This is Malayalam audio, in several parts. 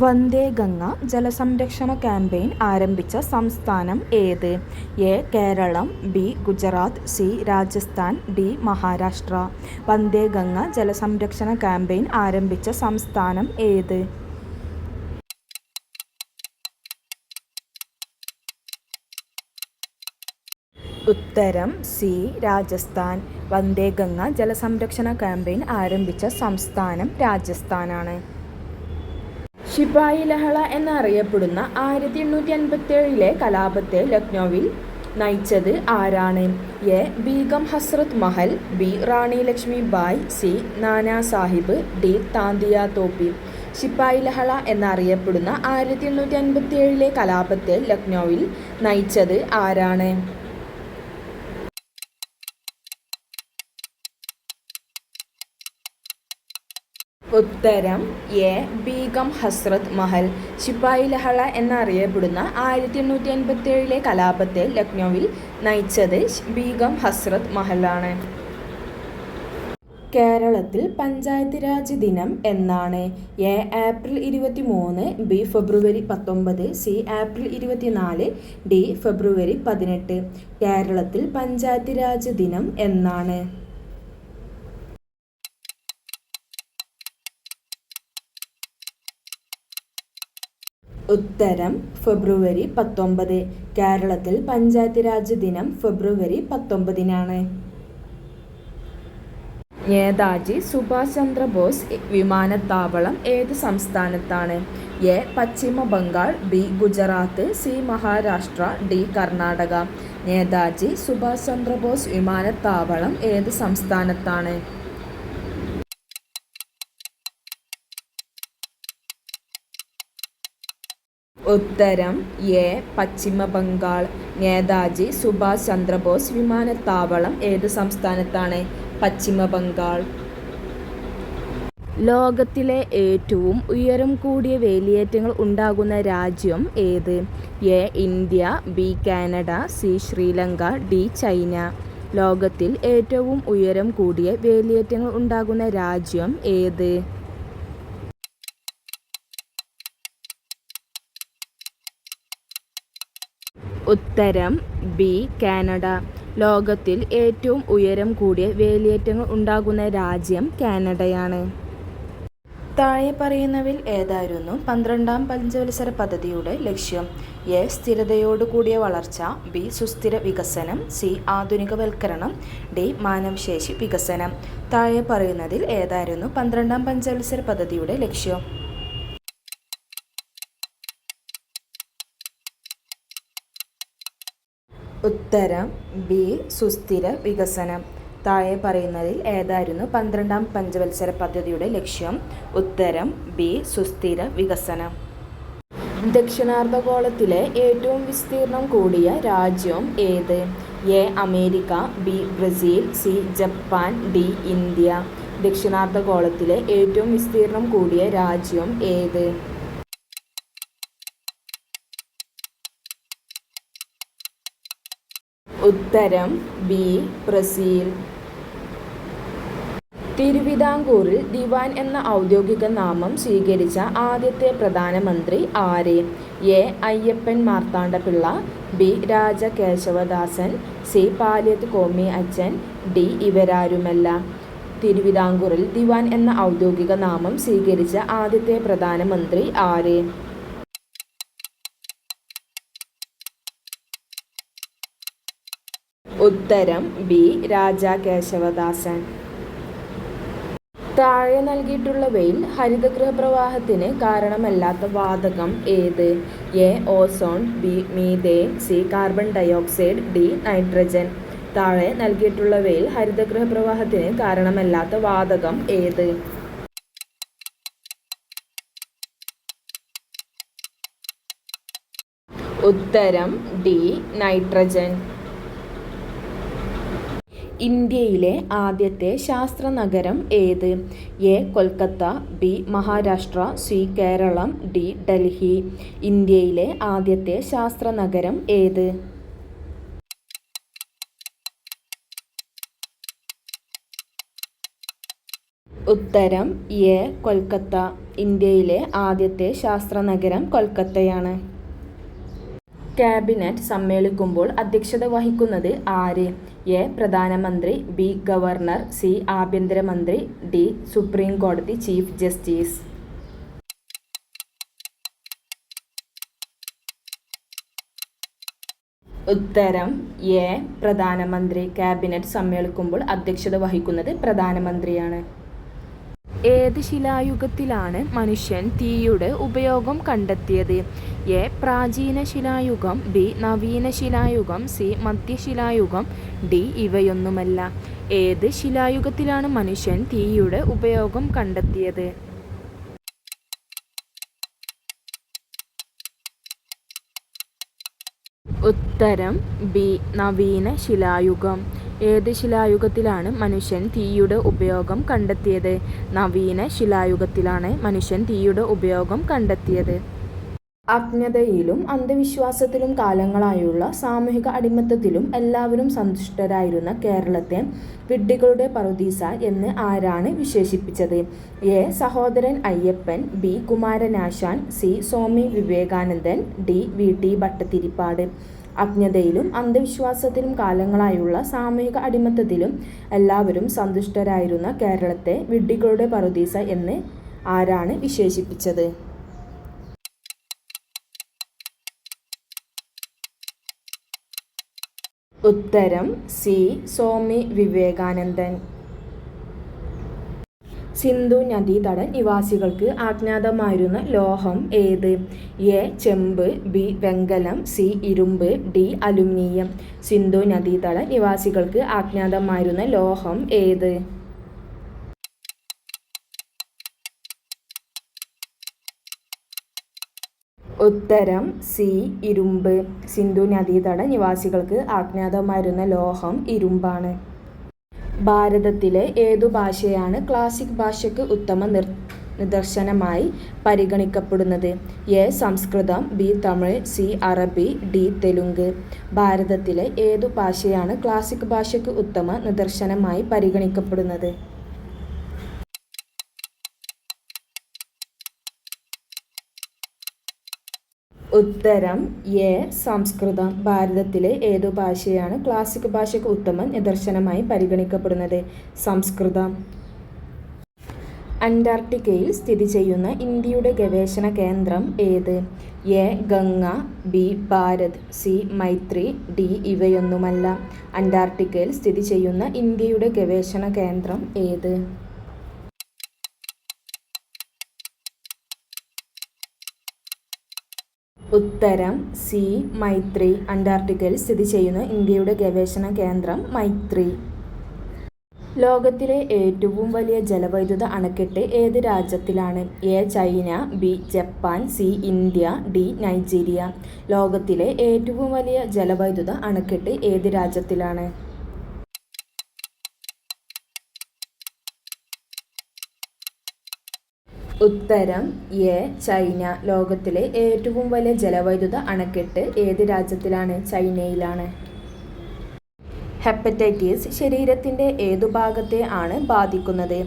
വന്ദേ ഗംഗ ജലസംരക്ഷണ ക്യാമ്പയിൻ ആരംഭിച്ച സംസ്ഥാനം ഏത്? A. Keralam, B. Gujarat, C. Rajasthan, D. Maharashtra. Vande Ganga ജലസംരക്ഷണ ക്യാമ്പയിൻ ആരംഭിച്ച സംസ്ഥാനം ഏത്? ഉത്തരം സി. രാജസ്ഥാൻ. വന്ദേ ഗംഗ ജലസംരക്ഷണ ക്യാമ്പയിൻ ആരംഭിച്ച സംസ്ഥാനം രാജസ്ഥാനാണ്. ശിപായി ലഹള എന്നറിയപ്പെടുന്ന 1857 കലാപത്തെ ലക്നൌവിൽ നയിച്ചത് ആരാണ്? A. Begum Hazrat Mahal, B. Rani Lakshmi bye, C. Nana Sahib, D. Tantia Tope. ശിപായി ലഹള എന്നറിയപ്പെടുന്ന 1857 കലാപത്തെ ലക്നൌവിൽ നയിച്ചത് ആരാണ്? ഉത്തരം എ. ബീഗം ഹസ്രത്ത് മഹൽ. ശിപായി ലഹള എന്നറിയപ്പെടുന്ന 1857 കലാപത്തെ ലക്നൌവിൽ നയിച്ചത് ബീഗം ഹസ്രത്ത് മഹലാണ്. കേരളത്തിൽ പഞ്ചായത്ത് രാജ് ദിനം എന്നാണ്? A. April 23, B. February 19, C. April 24, D. February 18. കേരളത്തിൽ പഞ്ചായത്ത് രാജ് ദിനം എന്നാണ്? ഉത്തരം ഫെബ്രുവരി 19. കേരളത്തിൽ പഞ്ചായത്ത് രാജ് ദിനം ഫെബ്രുവരി 19-നാണ്. നേതാജി സുഭാഷ് ചന്ദ്രബോസ് വിമാനത്താവളം ഏത് സംസ്ഥാനത്താണ്? A. Paschim Bengal, B. Gujarat, C. Maharashtra, D. Karnataka. Netaji Subhash Chandrabose വിമാനത്താവളം ഏത് സംസ്ഥാനത്താണ്? ഉത്തരം എ. പശ്ചിമ ബംഗാൾ. നേതാജി സുഭാഷ് ചന്ദ്രബോസ് വിമാനത്താവളം ഏത് സംസ്ഥാനത്താണ്? പശ്ചിമ ബംഗാൾ. ലോകത്തിലെ ഏറ്റവും ഉയരം കൂടിയ വേലിയേറ്റങ്ങൾ ഉണ്ടാകുന്ന രാജ്യം ഏത്? A. India, B. Canada, C. Sri Lanka, D. China. ലോകത്തിൽ ഏറ്റവും ഉയരം കൂടിയ വേലിയേറ്റങ്ങൾ ഉണ്ടാകുന്ന രാജ്യം ഏത്? ഉത്തരം ബി. കാനഡ. ലോകത്തിൽ ഏറ്റവും ഉയരം കൂടിയ വേലിയേറ്റങ്ങൾ ഉണ്ടാകുന്ന രാജ്യം കാനഡയാണ്. താഴെ പറയുന്നവയിൽ ഏതായിരുന്നു 12ാം പഞ്ചവത്സര പദ്ധതിയുടെ ലക്ഷ്യം? എ. സ്ഥിരതയോടുകൂടിയ വളർച്ച, ബി. സുസ്ഥിര വികസനം, സി. ആധുനികവൽക്കരണം, ഡി. മാനവശേഷി വികസനം. താഴെ പറയുന്നതിൽ ഏതായിരുന്നു 12ാം പഞ്ചവത്സര പദ്ധതിയുടെ ലക്ഷ്യം? ഉത്തരം ബി. സുസ്ഥിര വികസനം. താഴെ പറയുന്നതിൽ ഏതായിരുന്നു 12ാം പഞ്ചവത്സര പദ്ധതിയുടെ ലക്ഷ്യം? ഉത്തരം ബി. സുസ്ഥിര വികസനം. ദക്ഷിണാർദ്ധഗോളത്തിലെ ഏറ്റവും വിസ്തീർണം കൂടിയ രാജ്യം ഏത്? A. America, B. Brazil, C. Japan, D. India. ദക്ഷിണാർദ്ധഗോളത്തിലെ ഏറ്റവും വിസ്തീർണം കൂടിയ രാജ്യം ഏത്? ഉത്തരം ബി. ബ്രസീൽ. തിരുവിതാംകൂറിൽ ദിവാൻ എന്ന ഔദ്യോഗിക നാമം സ്വീകരിച്ച ആദ്യത്തെ പ്രധാനമന്ത്രി ആര്? A. Ayyappan Marthanda Pillai, B. Raja Keshavadasan, C. Paliyath Konni അച്ഛൻ, ഡി. ഇവരാരുമല്ല. തിരുവിതാംകൂറിൽ ദിവാൻ എന്ന ഔദ്യോഗിക നാമം സ്വീകരിച്ച ആദ്യത്തെ പ്രധാനമന്ത്രി ആര്? ഉത്തരം ബി. രാജ കേശവദാസൻ. താഴെ നൽകിയിട്ടുള്ളവയിൽ ഹരിതഗൃഹപ്രവാഹത്തിന് കാരണമല്ലാത്ത വാതകം ഏത്? A. Ozone, B. Methane, C. Carbon dioxide, D. Nitrogen. താഴെ നൽകിയിട്ടുള്ളവയിൽ ഹരിതഗൃഹപ്രവാഹത്തിന് കാരണമല്ലാത്ത വാതകം ഏത്? ഉത്തരം ഡി. നൈട്രജൻ. ഇന്ത്യയിലെ ആദ്യത്തെ ശാസ്ത്ര നഗരം ഏത്? A. Kolkata, B. Maharashtra, C. Keralam, D. Delhi. ഇന്ത്യയിലെ ആദ്യത്തെ ശാസ്ത്ര നഗരം ഏത്? ഉത്തരം എ കൊൽക്കത്ത. ഇന്ത്യയിലെ ആദ്യത്തെ ശാസ്ത്രനഗരം കൊൽക്കത്തയാണ്. ക്യാബിനറ്റ് സമ്മേളിക്കുമ്പോൾ അധ്യക്ഷത വഹിക്കുന്നത് ആര്? എ പ്രധാനമന്ത്രി, ബി ഗവർണർ, സി ആഭ്യന്തരമന്ത്രി, ഡി സുപ്രീം കോടതി ചീഫ് ജസ്റ്റിസ്. ഉത്തരം എ പ്രധാനമന്ത്രി. ക്യാബിനറ്റ് സമ്മേളിക്കുമ്പോൾ അധ്യക്ഷത വഹിക്കുന്നത് പ്രധാനമന്ത്രിയാണ്. ഏത് ശിലായുഗത്തിലാണ് മനുഷ്യൻ തീയുടെ ഉപയോഗം കണ്ടെത്തിയത്? എ പ്രാചീന ശിലായുഗം, ബി നവീന ശിലായുഗം, സി മധ്യശിലായുഗം, ഡി ഇവയൊന്നുമല്ല. ഏത് ശിലായുഗത്തിലാണ് മനുഷ്യൻ തീയുടെ ഉപയോഗം കണ്ടെത്തിയത്? ഉത്തരം ബി നവീന ശിലായുഗം. ഏത് ശിലായുഗത്തിലാണ് മനുഷ്യൻ തീയുടെ ഉപയോഗം കണ്ടെത്തിയത്? നവീന ശിലായുഗത്തിലാണ് മനുഷ്യൻ തീയുടെ ഉപയോഗം കണ്ടെത്തിയത്. അജ്ഞതയിലും അന്ധവിശ്വാസത്തിലും കാലങ്ങളായുള്ള സാമൂഹിക അടിമത്തത്തിലും എല്ലാവരും സന്തുഷ്ടരായിരുന്ന കേരളത്തെ വിഡ്ഢികളുടെ പറുദീസ എന്ന് ആരാണ് വിശേഷിപ്പിച്ചത്? A Sahodaran Ayyappan, B Kumaranasan, C Swami Vivekanandan, D വി.ടി. Bhattathiripad. അജ്ഞതയിലും അന്ധവിശ്വാസത്തിലും കാലങ്ങളായുള്ള സാമൂഹിക അടിമത്തത്തിലും എല്ലാവരും സന്തുഷ്ടരായിരുന്ന കേരളത്തെ വിഡ്ഢികളുടെ പറുദീസ എന്ന് ആരാണ് വിശേഷിപ്പിച്ചത്? ഉത്തരം സി സ്വാമി വിവേകാനന്ദൻ. സിന്ധു നദീതട നിവാസികൾക്ക് അജ്ഞാതമായിരുന്ന ലോഹം ഏത്? എ ചെമ്പ്, ബി വെങ്കലം, സി ഇരുമ്പ്, ഡി അലുമിനിയം. സിന്ധു നദീതട നിവാസികൾക്ക് അജ്ഞാതമായിരുന്ന ലോഹം ഏത്? ഉത്തരം സി ഇരുമ്പ്. സിന്ധു നദീതട നിവാസികൾക്ക് അജ്ഞാതമായിരുന്ന ലോഹം ഇരുമ്പാണ്. ഭാരതത്തിലെ ഏതു ഭാഷയാണ് ക്ലാസിക് ഭാഷയ്ക്ക് ഉത്തമ നിദർശനമായി പരിഗണിക്കപ്പെടുന്നത്? A Samskritam, B Tamil, C അറബി, ഡി തെലുങ്ക്. ഭാരതത്തിലെ ഏതു ഭാഷയാണ് ക്ലാസിക് ഭാഷയ്ക്ക് ഉത്തമ നിദർശനമായി പരിഗണിക്കപ്പെടുന്നത്? ഉത്തരം എ സംസ്കൃതം. ഭാരതത്തിലെ ഏതു ഭാഷയാണ് ക്ലാസിക് ഭാഷയ്ക്ക് ഉത്തമ നിദർശനമായി പരിഗണിക്കപ്പെടുന്നത്? സംസ്കൃതം. അന്റാർട്ടിക്കയിൽ സ്ഥിതി ചെയ്യുന്ന ഇന്ത്യയുടെ ഗവേഷണ കേന്ദ്രം ഏത്? A Ganga, B Bharat, C Maitri, D ഇവയൊന്നുമല്ല. അന്റാർട്ടിക്കയിൽ സ്ഥിതി ചെയ്യുന്ന ഇന്ത്യയുടെ ഗവേഷണ കേന്ദ്രം ഏത്? ഉത്തരം സി മൈത്രി. അന്റാർട്ടിക്കയിൽ സ്ഥിതി ചെയ്യുന്ന ഇന്ത്യയുടെ ഗവേഷണ കേന്ദ്രം മൈത്രി. ലോകത്തിലെ ഏറ്റവും വലിയ ജലവൈദ്യുത അണക്കെട്ട് ഏത് രാജ്യത്തിലാണ്? A China, B Japan, C India, D Nigeria. ലോകത്തിലെ ഏറ്റവും വലിയ ജലവൈദ്യുത അണക്കെട്ട് ഏത് രാജ്യത്തിലാണ്? ഉത്തരം എ ചൈന. ലോകത്തിലെ ഏറ്റവും വലിയ ജലവൈദ്യുത അണക്കെട്ട് ഏത് രാജ്യത്തിലാണ്? ചൈനയിലാണ്. ഹെപ്പറ്റൈറ്റിസ് ശരീരത്തിൻ്റെ ഏതു ഭാഗത്തെ ആണ് ബാധിക്കുന്നത്?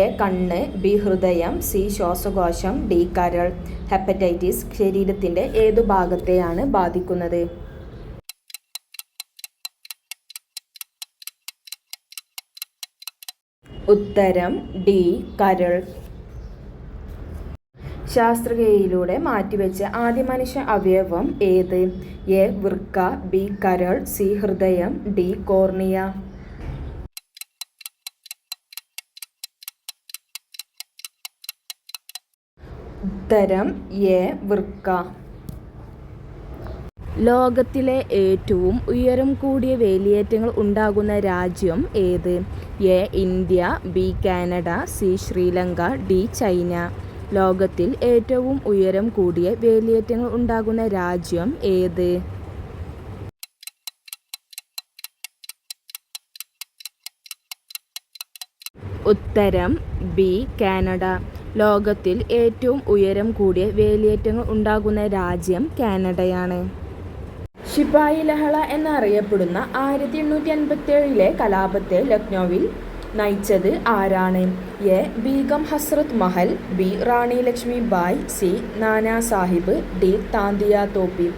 എ കണ്ണ്, ബി ഹൃദയം, സി ശ്വാസകോശം, ഡി കരൾ. ഹെപ്പറ്റൈറ്റിസ് ശരീരത്തിൻ്റെ ഏതു ഭാഗത്തെയാണ് ബാധിക്കുന്നത്? ഉത്തരം ഡി കരൾ. ശസ്ത്രക്രിയയിലൂടെ മാറ്റിവെച്ച ആദ്യ മനുഷ്യ അവയവം ഏത്? എ വൃക്ക, ബി കരൾ, സി ഹൃദയം, ഡി കോർണിയ. ഉത്തരം എ വൃക്ക. ലോകത്തിലെ ഏറ്റവും ഉയരം കൂടിയ വേലിയേറ്റങ്ങൾ ഉണ്ടാകുന്ന രാജ്യം ഏത്? A India, B Canada, C Sri Lanka, D China. ലോകത്തിൽ ഏറ്റവും ഉയരം കൂടിയ വേലിയേറ്റങ്ങൾ ഉണ്ടാകുന്ന രാജ്യം ഏത്? ഉത്തരം ബി കാനഡ. ലോകത്തിൽ ഏറ്റവും ഉയരം കൂടിയ വേലിയേറ്റങ്ങൾ ഉണ്ടാകുന്ന രാജ്യം കാനഡയാണ്. ശിപായി ലഹള എന്നറിയപ്പെടുന്ന 1857 കലാപത്തെ ലക്നൌവിൽ നയിച്ചത് ആരാണ്? A. Begum Hazrat Mahal, B. Rani Lakshmi bye, C. Nana Sahib, D. Tantia Tope.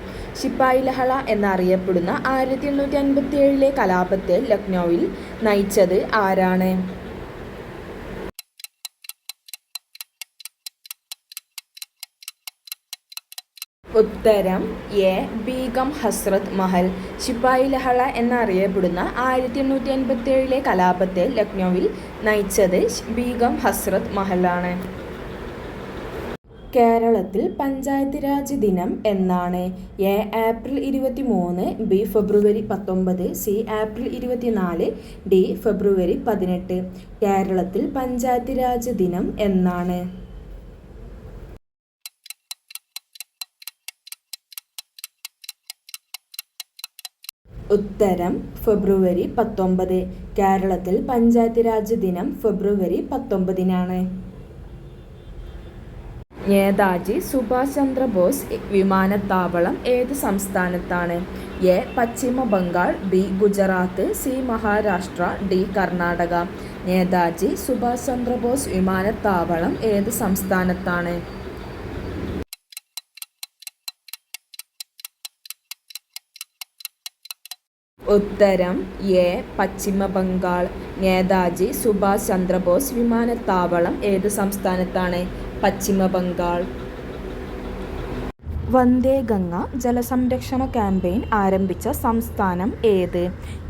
ശിപ്പായി ലഹള എന്നറിയപ്പെടുന്ന 1857 കലാപത്തെ ലക്നൌവിൽ നയിച്ചത് ആരാണ്? ഉത്തരം എ. ബീഗം ഹസ്രത്ത് മഹൽ. ശിപ്പായി ലഹള എന്നറിയപ്പെടുന്ന 1857 കലാപത്തെ ലക്നൌവിൽ നയിച്ചത് ബീഗം ഹസ്രത്ത് മഹലാണ്. കേരളത്തിൽ പഞ്ചായത്ത് രാജ് ദിനം എന്നാണ്? A. April 23, B. February 19, C. April 24, D. February 18. കേരളത്തിൽ പഞ്ചായത്ത് രാജ് ദിനം എന്നാണ്? ഉത്തരം ഫെബ്രുവരി 19. കേരളത്തിൽ പഞ്ചായത്ത് രാജ് ദിനം ഫെബ്രുവരി 19-നാണ്. നേതാജി സുഭാഷ് ചന്ദ്രബോസ് വിമാനത്താവളം ഏത് സംസ്ഥാനത്താണ്? A. Paschim Bengal, B. Gujarat, C. Maharashtra, D. Karnataka. Netaji Subhash Chandrabose വിമാനത്താവളം ഏത് സംസ്ഥാനത്താണ്? ഉത്തരം എ. പശ്ചിമ ബംഗാൾ. നേതാജി സുഭാഷ് ചന്ദ്രബോസ് വിമാനത്താവളം ഏത് സംസ്ഥാനത്താണ്? പശ്ചിമ ബംഗാൾ. വന്ദേ ഗംഗ ജലസംരക്ഷണ ക്യാമ്പയിൻ ആരംഭിച്ച സംസ്ഥാനം ഏത്?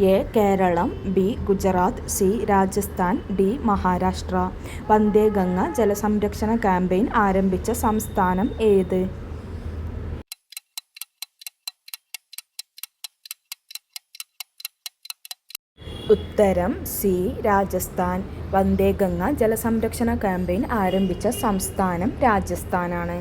A. Keralam, B. Gujarat, C. Rajasthan, D. Maharashtra. Vande Ganga ജലസംരക്ഷണ ക്യാമ്പയിൻ ആരംഭിച്ച സംസ്ഥാനം ഏത്? ഉത്തരം സി. രാജസ്ഥാൻ. വന്ദേ ഗംഗ ജലസംരക്ഷണ ക്യാമ്പയിൻ ആരംഭിച്ച സംസ്ഥാനം രാജസ്ഥാനാണ്.